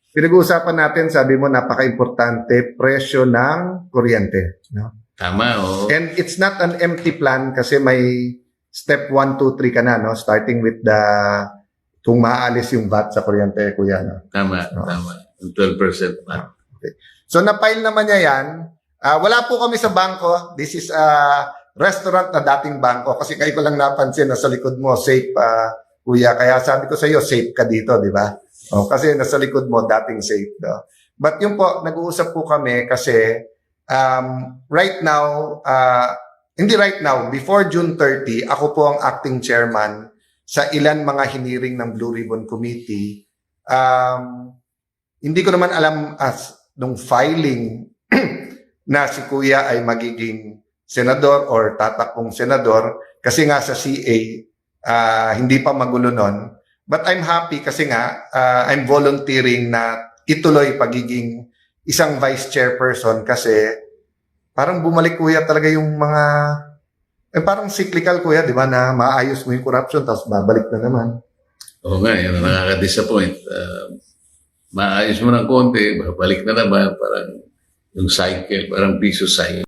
Pinag-uusapan natin, sabi mo, napaka-importante, presyo ng kuryente. No? Tama, oo. And it's not an empty plan kasi may step 1, 2, 3 ka na, no? Starting with kung maaalis yung VAT sa kuryente, kuya. No? Tama, Oo. tama. Yung 12% pa. Okay. So, na-file naman niya yan. Wala po kami sa bangko. This is a restaurant na dating bangko. Kasi kayo ko lang napansin na sa likod mo, safe, kuya. Kaya sabi ko sa iyo, safe ka dito, di ba? Kasi nasa likod mo, dating safe. No? But yung po, nag-uusap po kami kasi right now, hindi right now, before June 30, ako po ang acting chairman sa ilan mga hiniring ng Blue Ribbon Committee. Hindi ko naman alam nung filing na si Kuya ay magiging senador or tatakbong senador kasi nga sa CA, hindi pa magulo nun. But I'm happy kasi nga, I'm volunteering na ituloy pagiging isang vice chairperson kasi parang bumalik, kuya, talaga yung mga, parang cyclical, kuya, di ba, na maayos mo yung corruption tapos babalik na naman. Oo nga, yan ang nakaka-disappoint. Maayos mo ng konti, babalik na naman, parang yung cycle, parang piso cycle.